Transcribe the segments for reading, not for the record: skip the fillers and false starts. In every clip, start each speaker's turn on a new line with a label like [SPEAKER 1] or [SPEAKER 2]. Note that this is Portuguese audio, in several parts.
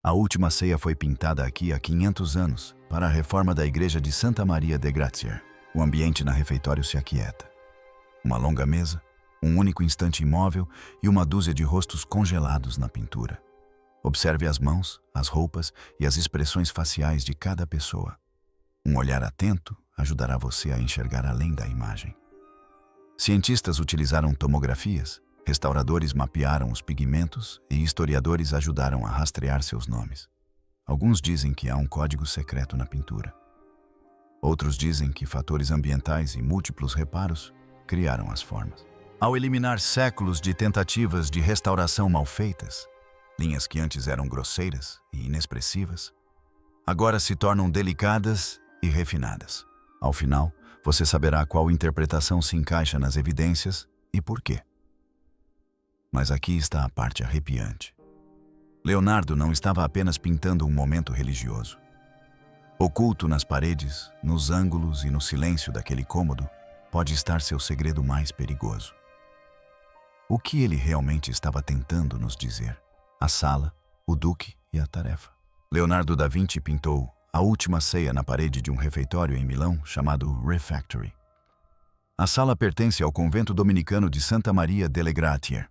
[SPEAKER 1] A última ceia foi pintada aqui há 500 anos, para a reforma da igreja de Santa Maria de Grazier. O ambiente na refeitório se aquieta. Uma longa mesa, um único instante imóvel e uma dúzia de rostos congelados na pintura. Observe as mãos, as roupas e as expressões faciais de cada pessoa. Um olhar atento ajudará você a enxergar além da imagem. Cientistas utilizaram tomografias, restauradores mapearam os pigmentos e historiadores ajudaram a rastrear seus nomes. Alguns dizem que há um código secreto na pintura. Outros dizem que fatores ambientais e múltiplos reparos criaram as formas. Ao eliminar séculos de tentativas de restauração mal feitas, linhas que antes eram grosseiras e inexpressivas, agora se tornam delicadas e refinadas. Ao final, você saberá qual interpretação se encaixa nas evidências e por quê. Mas aqui está a parte arrepiante. Leonardo não estava apenas pintando um momento religioso. Oculto nas paredes, nos ângulos e no silêncio daquele cômodo, pode estar seu segredo mais perigoso. O que ele realmente estava tentando nos dizer? A sala, o duque e a tarefa. Leonardo da Vinci pintou A Última Ceia na parede de um refeitório em Milão chamado Refectory. A sala pertence ao convento dominicano de Santa Maria delle Grazie.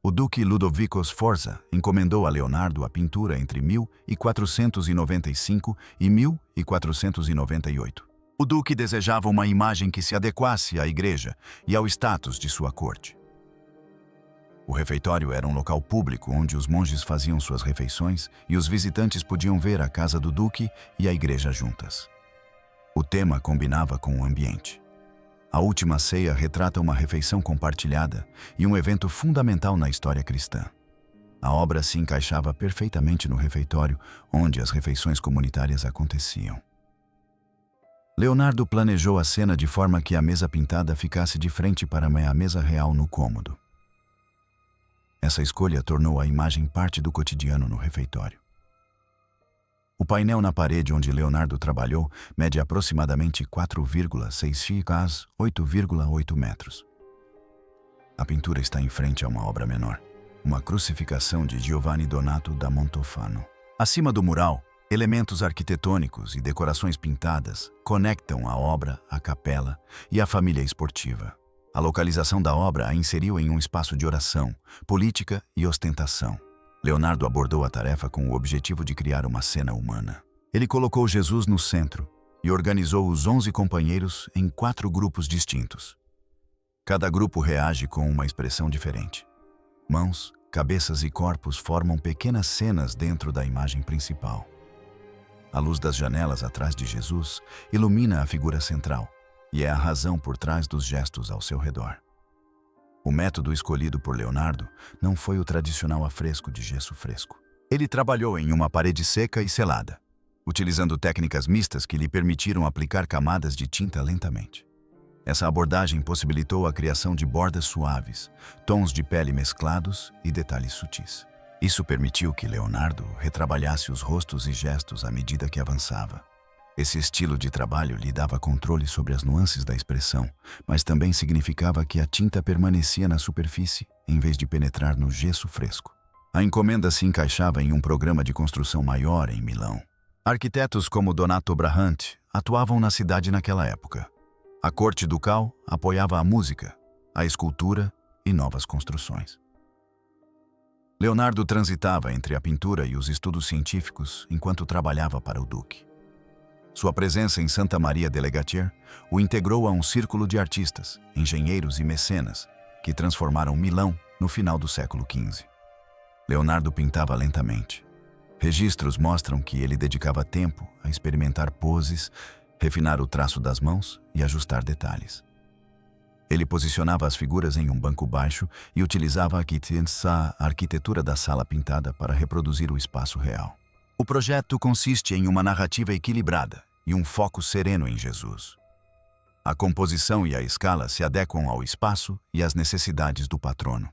[SPEAKER 1] O duque Ludovico Sforza encomendou a Leonardo a pintura entre 1495 e 1498. O duque desejava uma imagem que se adequasse à igreja e ao status de sua corte. O refeitório era um local público onde os monges faziam suas refeições e os visitantes podiam ver a casa do duque e a igreja juntas. O tema combinava com o ambiente. A Última Ceia retrata uma refeição compartilhada e um evento fundamental na história cristã. A obra se encaixava perfeitamente no refeitório, onde as refeições comunitárias aconteciam. Leonardo planejou a cena de forma que a mesa pintada ficasse de frente para a mesa real no cômodo. Essa escolha tornou a imagem parte do cotidiano no refeitório. O painel na parede onde Leonardo trabalhou mede aproximadamente 4,6 x 8,8 metros. A pintura está em frente a uma obra menor, uma crucificação de Giovanni Donato da Montofano. Acima do mural, elementos arquitetônicos e decorações pintadas conectam a obra, a capela e a família esportiva. A localização da obra a inseriu em um espaço de oração, política e ostentação. Leonardo abordou a tarefa com o objetivo de criar uma cena humana. Ele colocou Jesus no centro e organizou os 11 companheiros em 4 grupos distintos. Cada grupo reage com uma expressão diferente. Mãos, cabeças e corpos formam pequenas cenas dentro da imagem principal. A luz das janelas atrás de Jesus ilumina a figura central e é a razão por trás dos gestos ao seu redor. O método escolhido por Leonardo não foi o tradicional afresco de gesso fresco. Ele trabalhou em uma parede seca e selada, utilizando técnicas mistas que lhe permitiram aplicar camadas de tinta lentamente. Essa abordagem possibilitou a criação de bordas suaves, tons de pele mesclados e detalhes sutis. Isso permitiu que Leonardo retrabalhasse os rostos e gestos à medida que avançava. Esse estilo de trabalho lhe dava controle sobre as nuances da expressão, mas também significava que a tinta permanecia na superfície, em vez de penetrar no gesso fresco. A encomenda se encaixava em um programa de construção maior em Milão. Arquitetos como Donato Bramante atuavam na cidade naquela época. A corte ducal apoiava a música, a escultura e novas construções. Leonardo transitava entre a pintura e os estudos científicos enquanto trabalhava para o duque. Sua presença em Santa Maria delle Grazie o integrou a um círculo de artistas, engenheiros e mecenas que transformaram Milão no final do século XV. Leonardo pintava lentamente. Registros mostram que ele dedicava tempo a experimentar poses, refinar o traço das mãos e ajustar detalhes. Ele posicionava as figuras em um banco baixo e utilizava a arquitetura da sala pintada para reproduzir o espaço real. O projeto consiste em uma narrativa equilibrada e um foco sereno em Jesus. A composição e a escala se adequam ao espaço e às necessidades do patrono.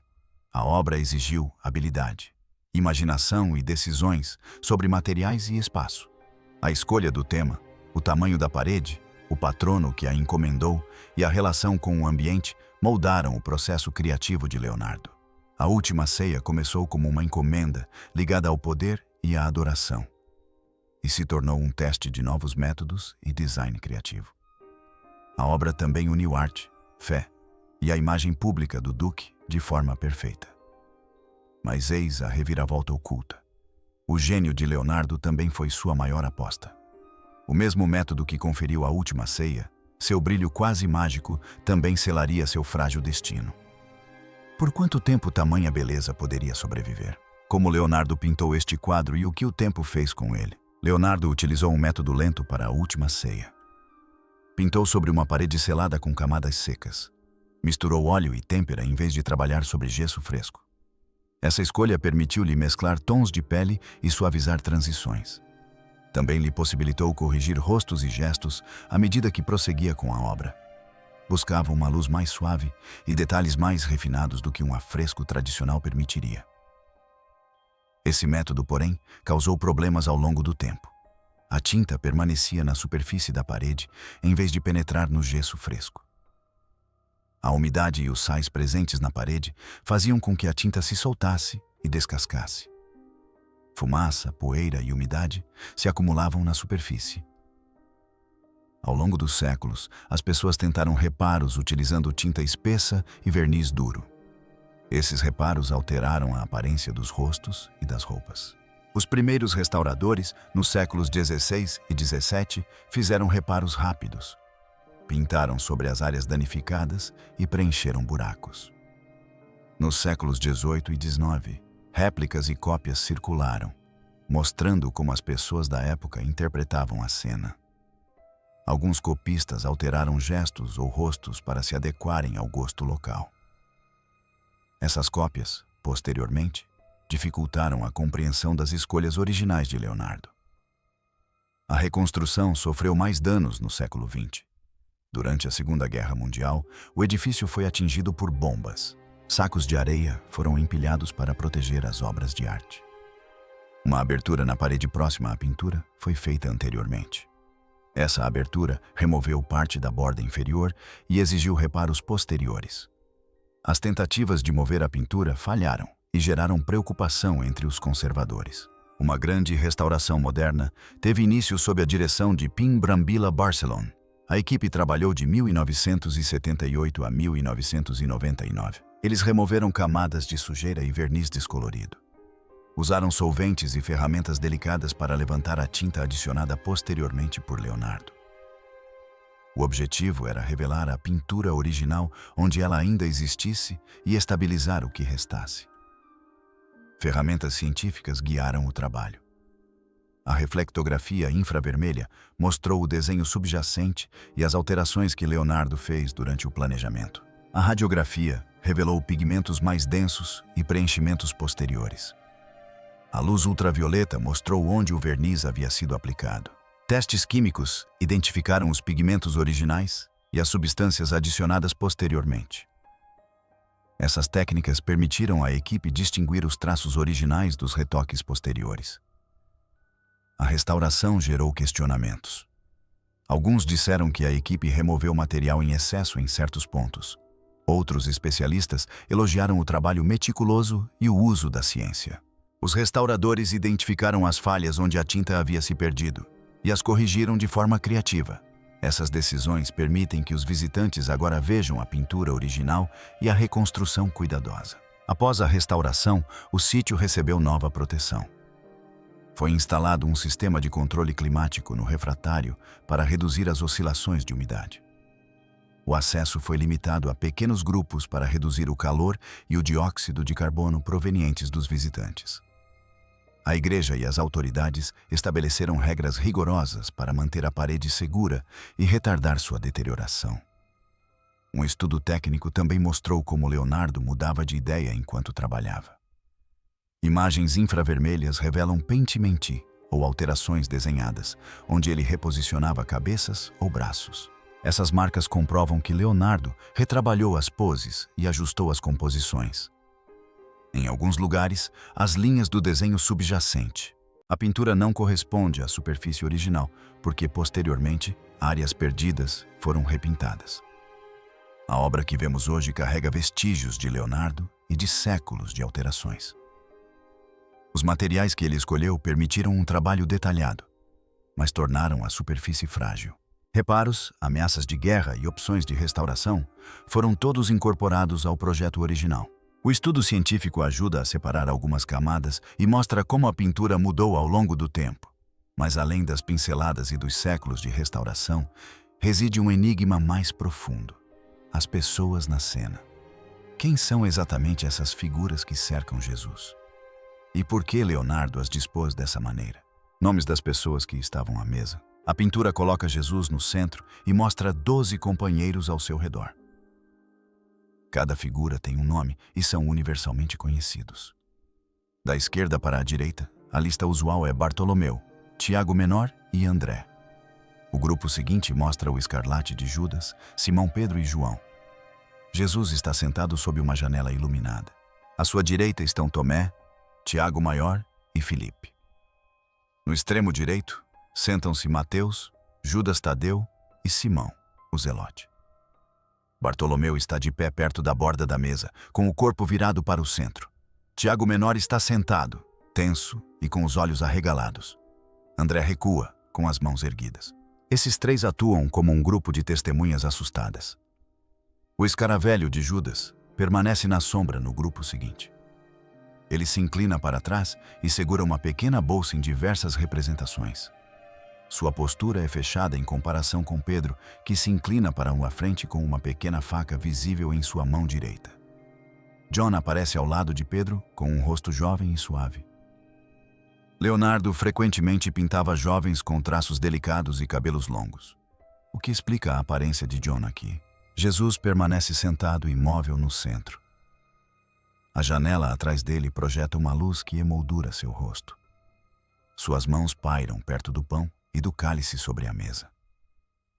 [SPEAKER 1] A obra exigiu habilidade, imaginação e decisões sobre materiais e espaço. A escolha do tema, o tamanho da parede, o patrono que a encomendou e a relação com o ambiente moldaram o processo criativo de Leonardo. A Última Ceia começou como uma encomenda ligada ao poder e a adoração, e se tornou um teste de novos métodos e design criativo. A obra também uniu arte, fé e a imagem pública do Duque de forma perfeita. Mas eis a reviravolta oculta. O gênio de Leonardo também foi sua maior aposta. O mesmo método que conferiu a última ceia, seu brilho quase mágico, também selaria seu frágil destino. Por quanto tempo tamanha beleza poderia sobreviver? Como Leonardo pintou este quadro e o que o tempo fez com ele? Leonardo utilizou um método lento para a última ceia. Pintou sobre uma parede selada com camadas secas. Misturou óleo e têmpera em vez de trabalhar sobre gesso fresco. Essa escolha permitiu-lhe mesclar tons de pele e suavizar transições. Também lhe possibilitou corrigir rostos e gestos à medida que prosseguia com a obra. Buscava uma luz mais suave e detalhes mais refinados do que um afresco tradicional permitiria. Esse método, porém, causou problemas ao longo do tempo. A tinta permanecia na superfície da parede em vez de penetrar no gesso fresco. A umidade e os sais presentes na parede faziam com que a tinta se soltasse e descascasse. Fumaça, poeira e umidade se acumulavam na superfície. Ao longo dos séculos, as pessoas tentaram reparos utilizando tinta espessa e verniz duro. Esses reparos alteraram a aparência dos rostos e das roupas. Os primeiros restauradores, nos séculos XVI e XVII, fizeram reparos rápidos. Pintaram sobre as áreas danificadas e preencheram buracos. Nos séculos XVIII e XIX, réplicas e cópias circularam, mostrando como as pessoas da época interpretavam a cena. Alguns copistas alteraram gestos ou rostos para se adequarem ao gosto local. Essas cópias, posteriormente, dificultaram a compreensão das escolhas originais de Leonardo. A reconstrução sofreu mais danos no século XX. Durante a Segunda Guerra Mundial, o edifício foi atingido por bombas. Sacos de areia foram empilhados para proteger as obras de arte. Uma abertura na parede próxima à pintura foi feita anteriormente. Essa abertura removeu parte da borda inferior e exigiu reparos posteriores. As tentativas de mover a pintura falharam e geraram preocupação entre os conservadores. Uma grande restauração moderna teve início sob a direção de Pim Brambilla Barcelon. A equipe trabalhou de 1978 a 1999. Eles removeram camadas de sujeira e verniz descolorido. Usaram solventes e ferramentas delicadas para levantar a tinta adicionada posteriormente por Leonardo. O objetivo era revelar a pintura original onde ela ainda existisse e estabilizar o que restasse. Ferramentas científicas guiaram o trabalho. A reflectografia infravermelha mostrou o desenho subjacente e as alterações que Leonardo fez durante o planejamento. A radiografia revelou pigmentos mais densos e preenchimentos posteriores. A luz ultravioleta mostrou onde o verniz havia sido aplicado. Testes químicos identificaram os pigmentos originais e as substâncias adicionadas posteriormente. Essas técnicas permitiram à equipe distinguir os traços originais dos retoques posteriores. A restauração gerou questionamentos. Alguns disseram que a equipe removeu material em excesso em certos pontos. Outros especialistas elogiaram o trabalho meticuloso e o uso da ciência. Os restauradores identificaram as falhas onde a tinta havia se perdido e as corrigiram de forma criativa. Essas decisões permitem que os visitantes agora vejam a pintura original e a reconstrução cuidadosa. Após a restauração, o sítio recebeu nova proteção. Foi instalado um sistema de controle climático no refratário para reduzir as oscilações de umidade. O acesso foi limitado a pequenos grupos para reduzir o calor e o dióxido de carbono provenientes dos visitantes. A igreja e as autoridades estabeleceram regras rigorosas para manter a parede segura e retardar sua deterioração. Um estudo técnico também mostrou como Leonardo mudava de ideia enquanto trabalhava. Imagens infravermelhas revelam pentimenti, ou alterações desenhadas, onde ele reposicionava cabeças ou braços. Essas marcas comprovam que Leonardo retrabalhou as poses e ajustou as composições. Em alguns lugares, as linhas do desenho subjacente. A pintura não corresponde à superfície original, porque, posteriormente, áreas perdidas foram repintadas. A obra que vemos hoje carrega vestígios de Leonardo e de séculos de alterações. Os materiais que ele escolheu permitiram um trabalho detalhado, mas tornaram a superfície frágil. Reparos, ameaças de guerra e opções de restauração foram todos incorporados ao projeto original. O estudo científico ajuda a separar algumas camadas e mostra como a pintura mudou ao longo do tempo. Mas além das pinceladas e dos séculos de restauração, reside um enigma mais profundo: as pessoas na cena. Quem são exatamente essas figuras que cercam Jesus? E por que Leonardo as dispôs dessa maneira? Nomes das pessoas que estavam à mesa. A pintura coloca Jesus no centro e mostra 12 companheiros ao seu redor. Cada figura tem um nome e são universalmente conhecidos. Da esquerda para a direita, a lista usual é Bartolomeu, Tiago Menor e André. O grupo seguinte mostra o escarlate de Judas, Simão Pedro e João. Jesus está sentado sob uma janela iluminada. À sua direita estão Tomé, Tiago Maior e Filipe. No extremo direito, sentam-se Mateus, Judas Tadeu e Simão, o Zelote. Bartolomeu está de pé perto da borda da mesa, com o corpo virado para o centro. Tiago Menor está sentado, tenso e com os olhos arregalados. André recua, com as mãos erguidas. Esses três atuam como um grupo de testemunhas assustadas. O escaravelho de Judas permanece na sombra no grupo seguinte. Ele se inclina para trás e segura uma pequena bolsa em diversas representações. Sua postura é fechada em comparação com Pedro, que se inclina para uma frente com uma pequena faca visível em sua mão direita. John aparece ao lado de Pedro, com um rosto jovem e suave. Leonardo frequentemente pintava jovens com traços delicados e cabelos longos, o que explica a aparência de John aqui. Jesus permanece sentado imóvel no centro. A janela atrás dele projeta uma luz que emoldura seu rosto. Suas mãos pairam perto do pão e do cálice sobre a mesa.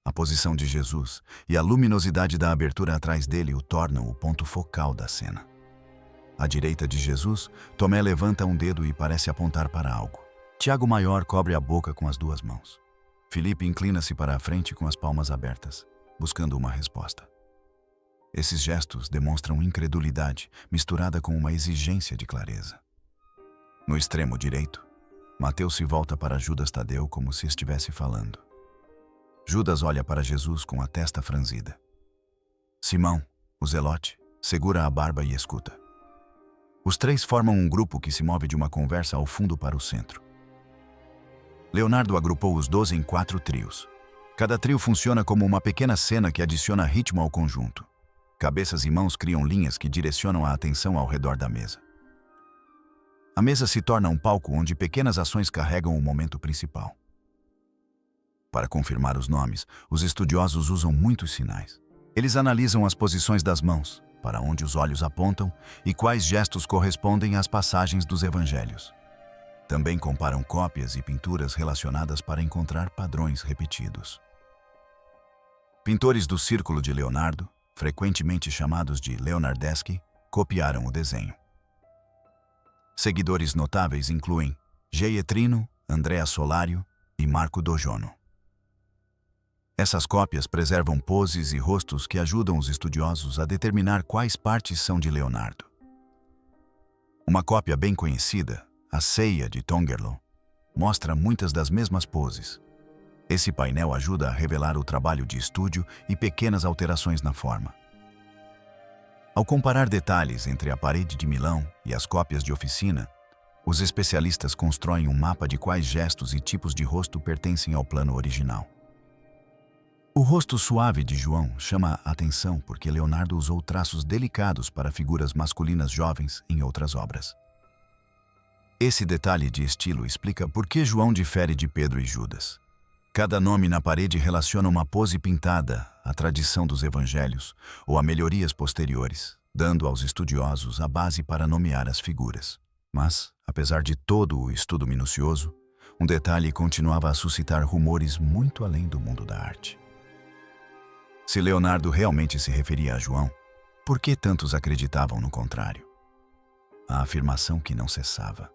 [SPEAKER 1] A posição de Jesus e a luminosidade da abertura atrás dele o tornam o ponto focal da cena. À direita de Jesus, Tomé levanta um dedo e parece apontar para algo. Tiago Maior cobre a boca com as duas mãos. Filipe inclina-se para a frente com as palmas abertas, buscando uma resposta. Esses gestos demonstram incredulidade misturada com uma exigência de clareza. No extremo direito, Mateus se volta para Judas Tadeu como se estivesse falando. Judas olha para Jesus com a testa franzida. Simão, o Zelote, segura a barba e escuta. Os três formam um grupo que se move de uma conversa ao fundo para o centro. Leonardo agrupou os 12 em 4 trios. Cada trio funciona como uma pequena cena que adiciona ritmo ao conjunto. Cabeças e mãos criam linhas que direcionam a atenção ao redor da mesa. A mesa se torna um palco onde pequenas ações carregam o momento principal. Para confirmar os nomes, os estudiosos usam muitos sinais. Eles analisam as posições das mãos, para onde os olhos apontam e quais gestos correspondem às passagens dos evangelhos. Também comparam cópias e pinturas relacionadas para encontrar padrões repetidos. Pintores do Círculo de Leonardo, frequentemente chamados de Leonardeschi, copiaram o desenho. Seguidores notáveis incluem Geietrino, Andrea Solario e Marco Dojono. Essas cópias preservam poses e rostos que ajudam os estudiosos a determinar quais partes são de Leonardo. Uma cópia bem conhecida, a Ceia de Tongerlo, mostra muitas das mesmas poses. Esse painel ajuda a revelar o trabalho de estúdio e pequenas alterações na forma. Ao comparar detalhes entre a parede de Milão e as cópias de oficina, os especialistas constroem um mapa de quais gestos e tipos de rosto pertencem ao plano original. O rosto suave de João chama a atenção porque Leonardo usou traços delicados para figuras masculinas jovens em outras obras. Esse detalhe de estilo explica por que João difere de Pedro e Judas. Cada nome na parede relaciona uma pose pintada à tradição dos evangelhos ou a melhorias posteriores, dando aos estudiosos a base para nomear as figuras. Mas, apesar de todo o estudo minucioso, um detalhe continuava a suscitar rumores muito além do mundo da arte. Se Leonardo realmente se referia a João, por que tantos acreditavam no contrário? A afirmação que não cessava.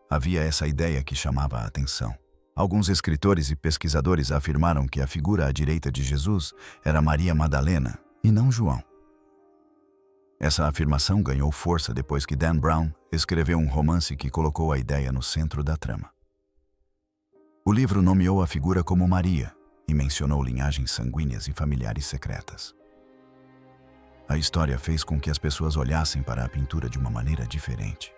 [SPEAKER 1] Havia essa ideia que chamava a atenção. Alguns escritores e pesquisadores afirmaram que a figura à direita de Jesus era Maria Madalena e não João. Essa afirmação ganhou força depois que Dan Brown escreveu um romance que colocou a ideia no centro da trama. O livro nomeou a figura como Maria e mencionou linhagens sanguíneas e familiares secretas. A história fez com que as pessoas olhassem para a pintura de uma maneira diferente.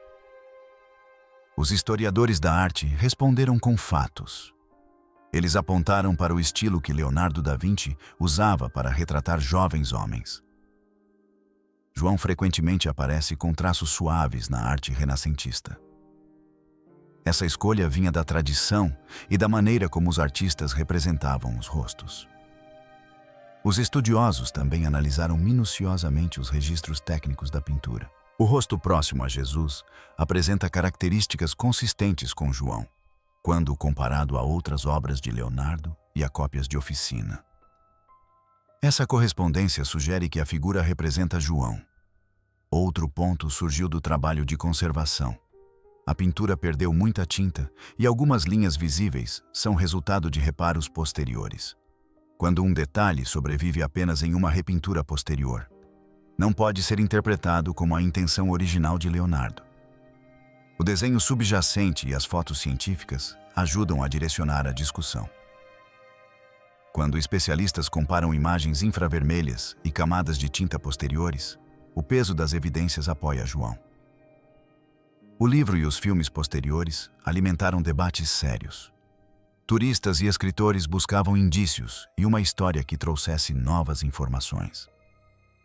[SPEAKER 1] Os historiadores da arte responderam com fatos. Eles apontaram para o estilo que Leonardo da Vinci usava para retratar jovens homens. João frequentemente aparece com traços suaves na arte renascentista. Essa escolha vinha da tradição e da maneira como os artistas representavam os rostos. Os estudiosos também analisaram minuciosamente os registros técnicos da pintura. O rosto próximo a Jesus apresenta características consistentes com João, quando comparado a outras obras de Leonardo e a cópias de oficina. Essa correspondência sugere que a figura representa João. Outro ponto surgiu do trabalho de conservação. A pintura perdeu muita tinta e algumas linhas visíveis são resultado de reparos posteriores. Quando um detalhe sobrevive apenas em uma repintura posterior, não pode ser interpretado como a intenção original de Leonardo. O desenho subjacente e as fotos científicas ajudam a direcionar a discussão. Quando especialistas comparam imagens infravermelhas e camadas de tinta posteriores, o peso das evidências apoia João. O livro e os filmes posteriores alimentaram debates sérios. Turistas e escritores buscavam indícios e uma história que trouxesse novas informações.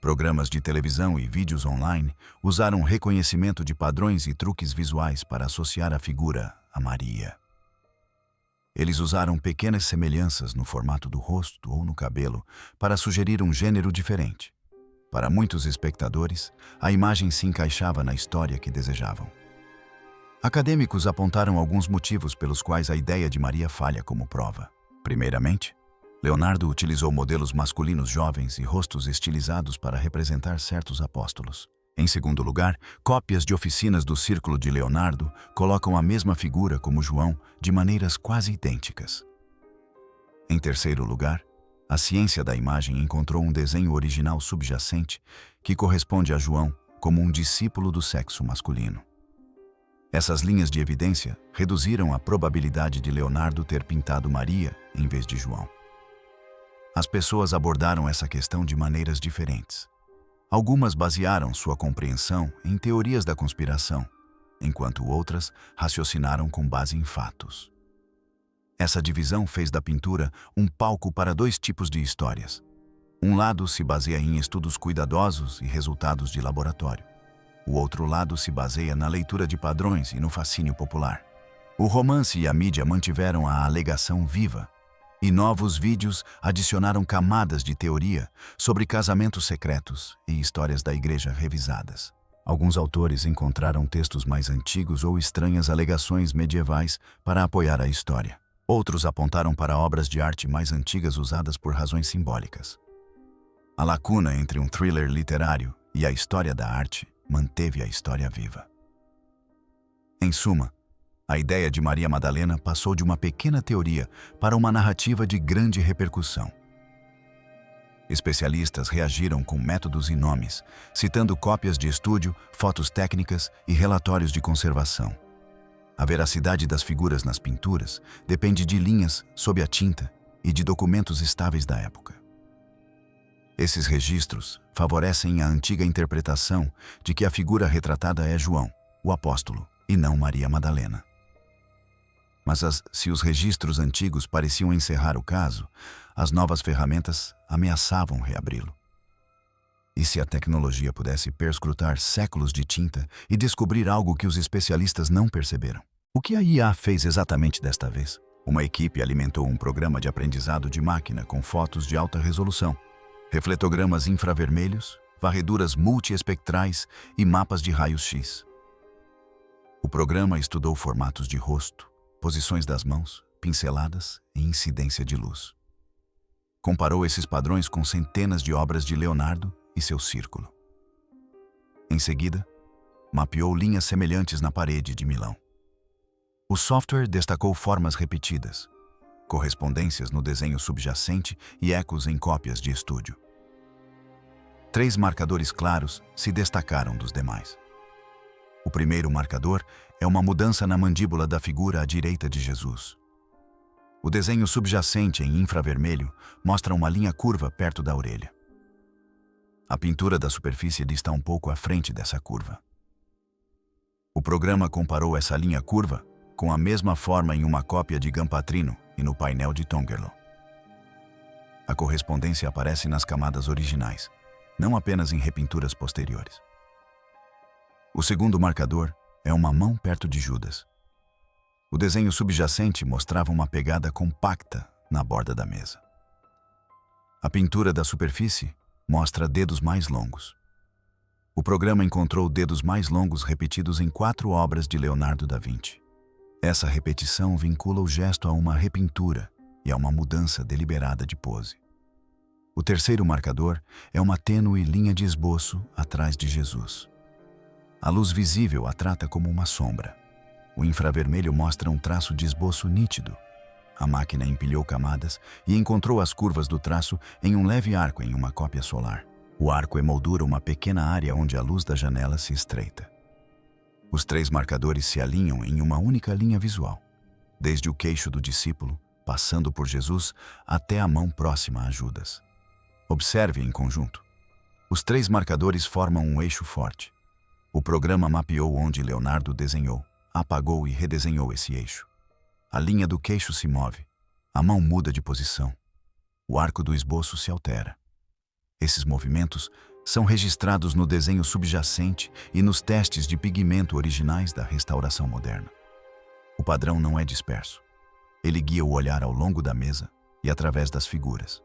[SPEAKER 1] Programas de televisão e vídeos online usaram reconhecimento de padrões e truques visuais para associar a figura a Maria. Eles usaram pequenas semelhanças no formato do rosto ou no cabelo para sugerir um gênero diferente. Para muitos espectadores, a imagem se encaixava na história que desejavam. Acadêmicos apontaram alguns motivos pelos quais a ideia de Maria falha como prova. Primeiramente, Leonardo utilizou modelos masculinos jovens e rostos estilizados para representar certos apóstolos. Em segundo lugar, cópias de oficinas do Círculo de Leonardo colocam a mesma figura como João de maneiras quase idênticas. Em terceiro lugar, a ciência da imagem encontrou um desenho original subjacente que corresponde a João como um discípulo do sexo masculino. Essas linhas de evidência reduziram a probabilidade de Leonardo ter pintado Maria em vez de João. As pessoas abordaram essa questão de maneiras diferentes. Algumas basearam sua compreensão em teorias da conspiração, enquanto outras raciocinaram com base em fatos. Essa divisão fez da pintura um palco para dois tipos de histórias. Um lado se baseia em estudos cuidadosos e resultados de laboratório. O outro lado se baseia na leitura de padrões e no fascínio popular. O romance e a mídia mantiveram a alegação viva, e novos vídeos adicionaram camadas de teoria sobre casamentos secretos e histórias da igreja revisadas. Alguns autores encontraram textos mais antigos ou estranhas alegações medievais para apoiar a história. Outros apontaram para obras de arte mais antigas usadas por razões simbólicas. A lacuna entre um thriller literário e a história da arte manteve a história viva. Em suma, a ideia de Maria Madalena passou de uma pequena teoria para uma narrativa de grande repercussão. Especialistas reagiram com métodos e nomes, citando cópias de estúdio, fotos técnicas e relatórios de conservação. A veracidade das figuras nas pinturas depende de linhas sob a tinta e de documentos estáveis da época. Esses registros favorecem a antiga interpretação de que a figura retratada é João, o apóstolo, e não Maria Madalena. Mas se os registros antigos pareciam encerrar o caso, as novas ferramentas ameaçavam reabri-lo. E se a tecnologia pudesse perscrutar séculos de tinta e descobrir algo que os especialistas não perceberam? O que a IA fez exatamente desta vez? Uma equipe alimentou um programa de aprendizado de máquina com fotos de alta resolução, refletogramas infravermelhos, varreduras multiespectrais e mapas de raios-x. O programa estudou formatos de rosto, posições das mãos, pinceladas e incidência de luz. Comparou esses padrões com centenas de obras de Leonardo e seu círculo. Em seguida, mapeou linhas semelhantes na parede de Milão. O software destacou formas repetidas, correspondências no desenho subjacente e ecos em cópias de estúdio. 3 marcadores claros se destacaram dos demais. O primeiro marcador é uma mudança na mandíbula da figura à direita de Jesus. O desenho subjacente em infravermelho mostra uma linha curva perto da orelha. A pintura da superfície está um pouco à frente dessa curva. O programa comparou essa linha curva com a mesma forma em uma cópia de Gampatrino e no painel de Tongerlo. A correspondência aparece nas camadas originais, não apenas em repinturas posteriores. O segundo marcador é uma mão perto de Judas. O desenho subjacente mostrava uma pegada compacta na borda da mesa. A pintura da superfície mostra dedos mais longos. O programa encontrou dedos mais longos repetidos em 4 obras de Leonardo da Vinci. Essa repetição vincula o gesto a uma repintura e a uma mudança deliberada de pose. O terceiro marcador é uma tênue linha de esboço atrás de Jesus. A luz visível a trata como uma sombra. O infravermelho mostra um traço de esboço nítido. A máquina empilhou camadas e encontrou as curvas do traço em um leve arco em uma cópia solar. O arco emoldura uma pequena área onde a luz da janela se estreita. Os 3 marcadores se alinham em uma única linha visual, desde o queixo do discípulo, passando por Jesus, até a mão próxima a Judas. Observe em conjunto. Os 3 marcadores formam um eixo forte. O programa mapeou onde Leonardo desenhou, apagou e redesenhou esse eixo. A linha do queixo se move, a mão muda de posição, o arco do esboço se altera. Esses movimentos são registrados no desenho subjacente e nos testes de pigmento originais da restauração moderna. O padrão não é disperso. Ele guia o olhar ao longo da mesa e através das figuras.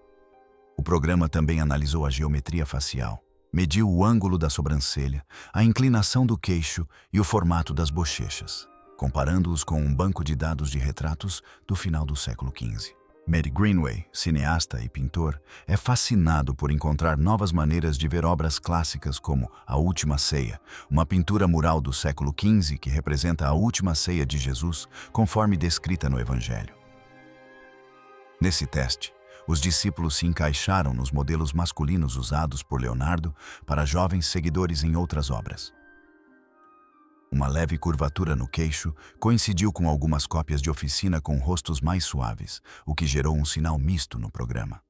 [SPEAKER 1] O programa também analisou a geometria facial, mediu o ângulo da sobrancelha, a inclinação do queixo e o formato das bochechas, comparando-os com um banco de dados de retratos do final do século XV. Mary Greenway, cineasta e pintor, é fascinado por encontrar novas maneiras de ver obras clássicas como A Última Ceia, uma pintura mural do século XV que representa a última ceia de Jesus, conforme descrita no Evangelho. Nesse teste, os discípulos se encaixaram nos modelos masculinos usados por Leonardo para jovens seguidores em outras obras. Uma leve curvatura no queixo coincidiu com algumas cópias de oficina com rostos mais suaves, o que gerou um sinal misto no programa.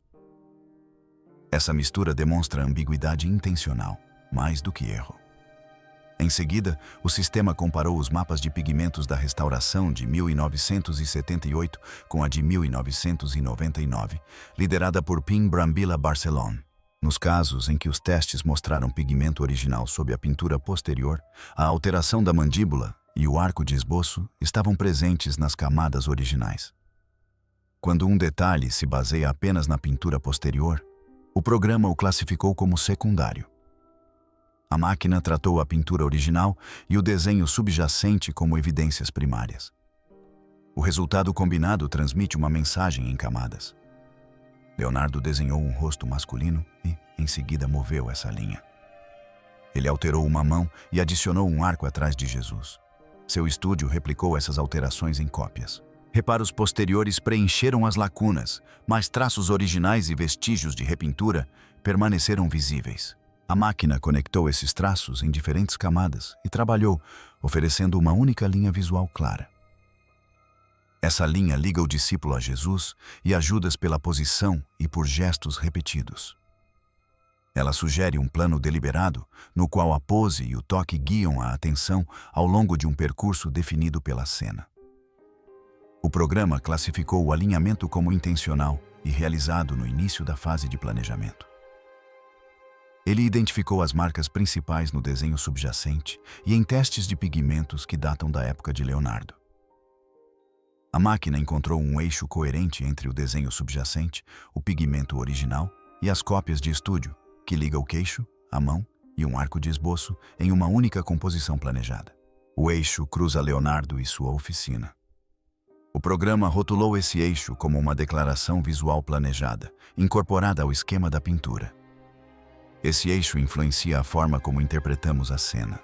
[SPEAKER 1] Essa mistura demonstra ambiguidade intencional, mais do que erro. Em seguida, o sistema comparou os mapas de pigmentos da restauração de 1978 com a de 1999, liderada por Pim Brambilla Barcelona. Nos casos em que os testes mostraram pigmento original sob a pintura posterior, a alteração da mandíbula e o arco de esboço estavam presentes nas camadas originais. Quando um detalhe se baseia apenas na pintura posterior, o programa o classificou como secundário. A máquina tratou a pintura original e o desenho subjacente como evidências primárias. O resultado combinado transmite uma mensagem em camadas. Leonardo desenhou um rosto masculino e, em seguida, moveu essa linha. Ele alterou uma mão e adicionou um arco atrás de Jesus. Seu estúdio replicou essas alterações em cópias. Reparos posteriores preencheram as lacunas, mas traços originais e vestígios de repintura permaneceram visíveis. A máquina conectou esses traços em diferentes camadas e trabalhou, oferecendo uma única linha visual clara. Essa linha liga o discípulo a Jesus e a Judas pela posição e por gestos repetidos. Ela sugere um plano deliberado, no qual a pose e o toque guiam a atenção ao longo de um percurso definido pela cena. O programa classificou o alinhamento como intencional e realizado no início da fase de planejamento. Ele identificou as marcas principais no desenho subjacente e em testes de pigmentos que datam da época de Leonardo. A máquina encontrou um eixo coerente entre o desenho subjacente, o pigmento original e as cópias de estúdio, que liga o queixo, a mão e um arco de esboço em uma única composição planejada. O eixo cruza Leonardo e sua oficina. O programa rotulou esse eixo como uma declaração visual planejada, incorporada ao esquema da pintura. Esse eixo influencia a forma como interpretamos a cena.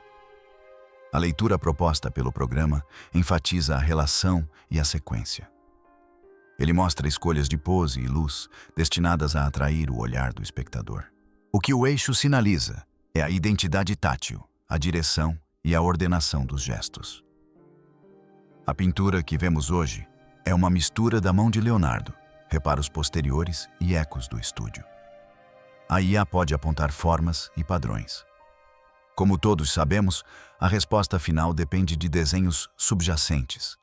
[SPEAKER 1] A leitura proposta pelo programa enfatiza a relação e a sequência. Ele mostra escolhas de pose e luz destinadas a atrair o olhar do espectador. O que o eixo sinaliza é a identidade tátil, a direção e a ordenação dos gestos. A pintura que vemos hoje é uma mistura da mão de Leonardo, reparos posteriores e ecos do estúdio. A IA pode apontar formas e padrões. Como todos sabemos, a resposta final depende de desenhos subjacentes,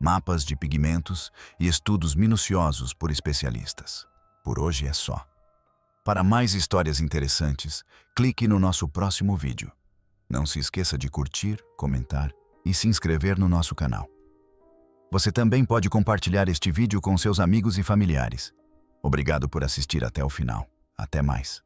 [SPEAKER 1] mapas de pigmentos e estudos minuciosos por especialistas. Por hoje é só. Para mais histórias interessantes, clique no nosso próximo vídeo. Não se esqueça de curtir, comentar e se inscrever no nosso canal. Você também pode compartilhar este vídeo com seus amigos e familiares. Obrigado por assistir até o final. Até mais.